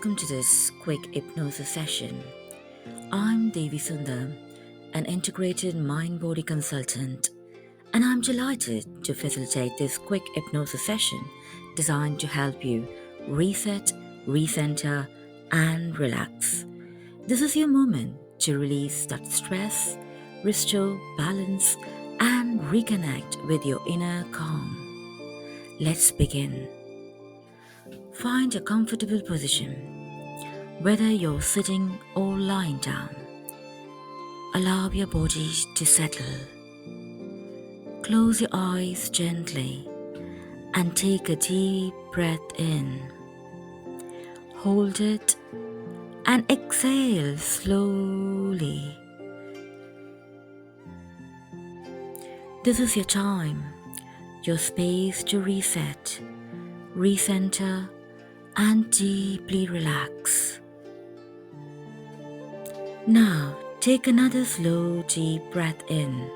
Welcome to this quick hypnosis session. I'm Devi Sundar, an integrated mind-body consultant, and I'm delighted to facilitate this quick hypnosis session designed to help you reset, recenter, and relax. This is your moment to release that stress, restore balance, and reconnect with your inner calm. Let's begin. Find a comfortable position, whether you're sitting or lying down. Allow your body to settle. Close your eyes gently and take a deep breath in. Hold it and exhale slowly. This is your time, your space to reset, recenter, and deeply relax. Now, take another slow, deep breath in,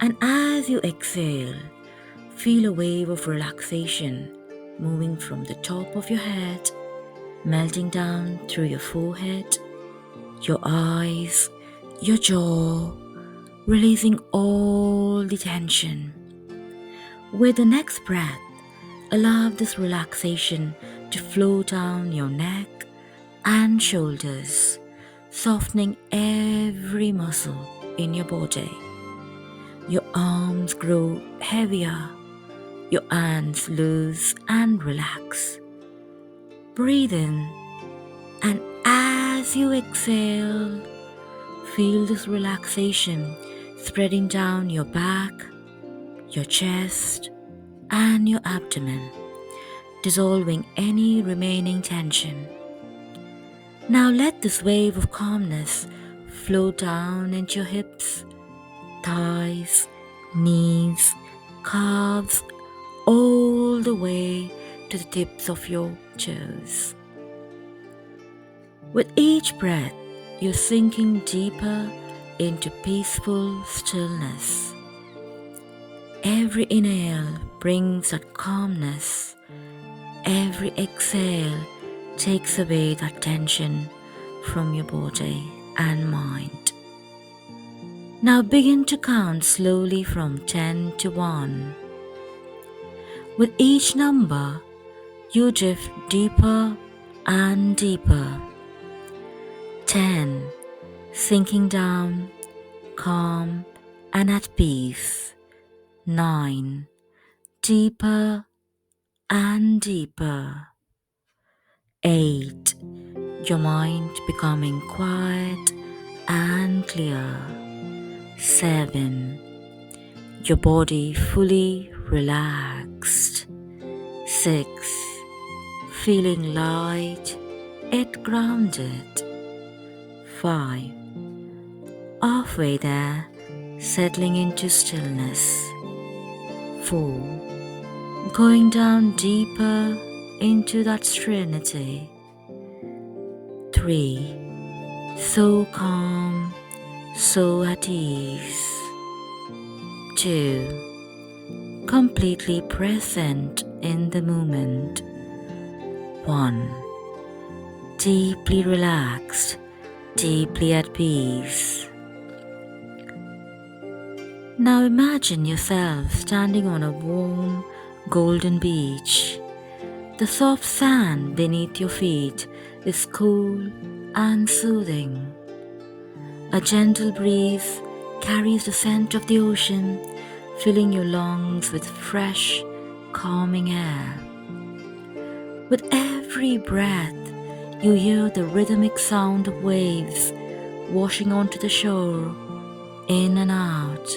and as you exhale, feel a wave of relaxation moving from the top of your head, melting down through your forehead, your eyes, your jaw, releasing all the tension. With the next breath, allow this relaxation to flow down your neck and shoulders, softening every muscle in your body. Your arms grow heavier, your hands loose and relax. Breathe in, and as you exhale, feel this relaxation spreading down your back, your chest, and your abdomen, dissolving any remaining tension. Now let this wave of calmness flow down into your hips, thighs, knees, calves, all the way to the tips of your toes. With each breath, you're sinking deeper into peaceful stillness. Every inhale brings that calmness. Every exhale takes away that tension from your body and mind. Now begin to count slowly from 10 to 1. With each number, you drift deeper and deeper. 10. Sinking down, calm and at peace. 9. Deeper and deeper. 8. Your mind becoming quiet and clear. 7. Your body fully relaxed. 6. Feeling light yet grounded. 5. Halfway there, settling into stillness. 4. Going down deeper into that serenity. 3. So calm, so at ease. 2. Completely present in the moment. 1. Deeply relaxed, deeply at peace. Now imagine yourself standing on a warm, golden beach. The soft sand beneath your feet is cool and soothing. A gentle breeze carries the scent of the ocean, filling your lungs with fresh, calming air. With every breath, you hear the rhythmic sound of waves washing onto the shore, in and out,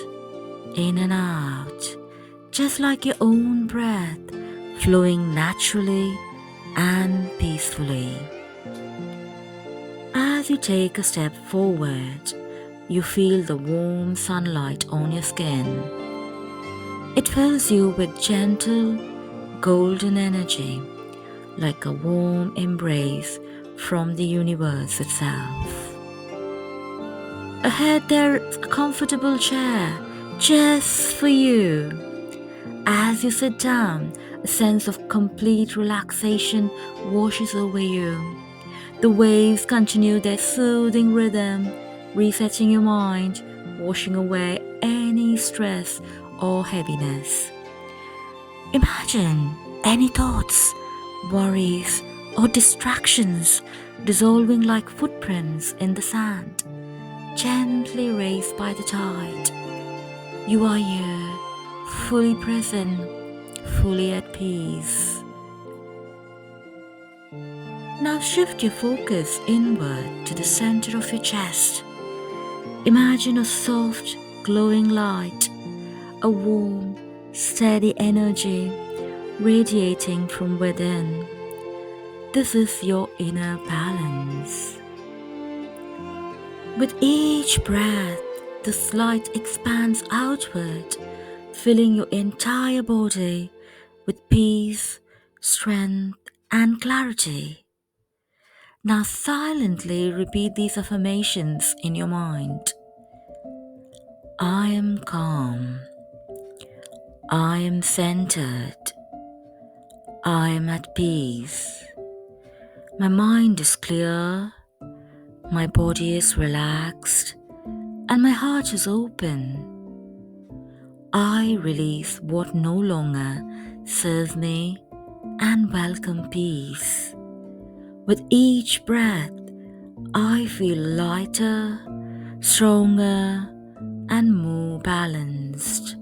just like your own breath, flowing naturally and peacefully. As you take a step forward, you feel the warm sunlight on your skin. It fills you with gentle, golden energy, like a warm embrace from the universe itself. Ahead there's a comfortable chair just for you. As you sit down, a sense of complete relaxation washes over you. The waves continue their soothing rhythm, resetting your mind, washing away any stress or heaviness. Imagine any thoughts, worries, or distractions dissolving like footprints in the sand, gently raised by the tide. You are here, fully present, fully at peace. Now shift your focus inward to the center of your chest. Imagine a soft, glowing light, a warm, steady energy radiating from within. This is your inner balance. With each breath, this light expands outward, filling your entire body with peace, strength, and clarity. Now silently repeat these affirmations in your mind. I am calm. I am centered. I am at peace. My mind is clear. My body is relaxed. And my heart is open. I release what no longer serves me and welcome peace. With each breath, I feel lighter, stronger, and more balanced.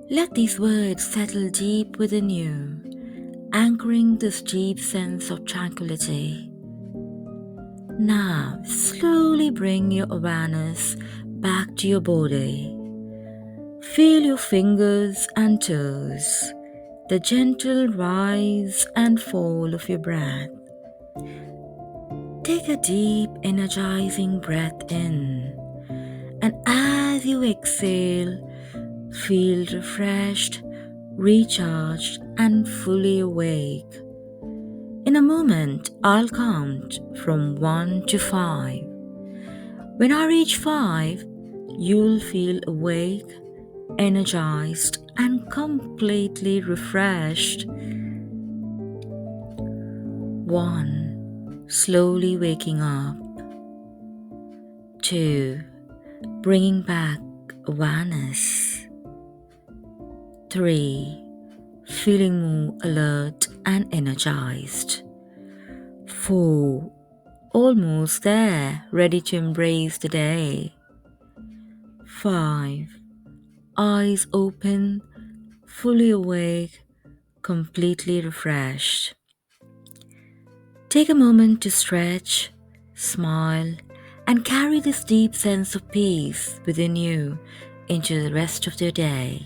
Let these words settle deep within you, anchoring this deep sense of tranquility. Now, slowly bring your awareness back to your body. Feel your fingers and toes, the gentle rise and fall of your breath. Take a deep, energizing breath in, and as you exhale, feel refreshed, recharged, and fully awake. In a moment, I'll count from 1 to 5. When I reach 5, you'll feel awake, energized, and completely refreshed. 1. Slowly waking up. 2. Bringing back awareness. 3. Feeling more alert and energized. 4. Almost there, ready to embrace the day. 5. Eyes open, fully awake, completely refreshed. Take a moment to stretch, smile, and carry this deep sense of peace within you into the rest of your day.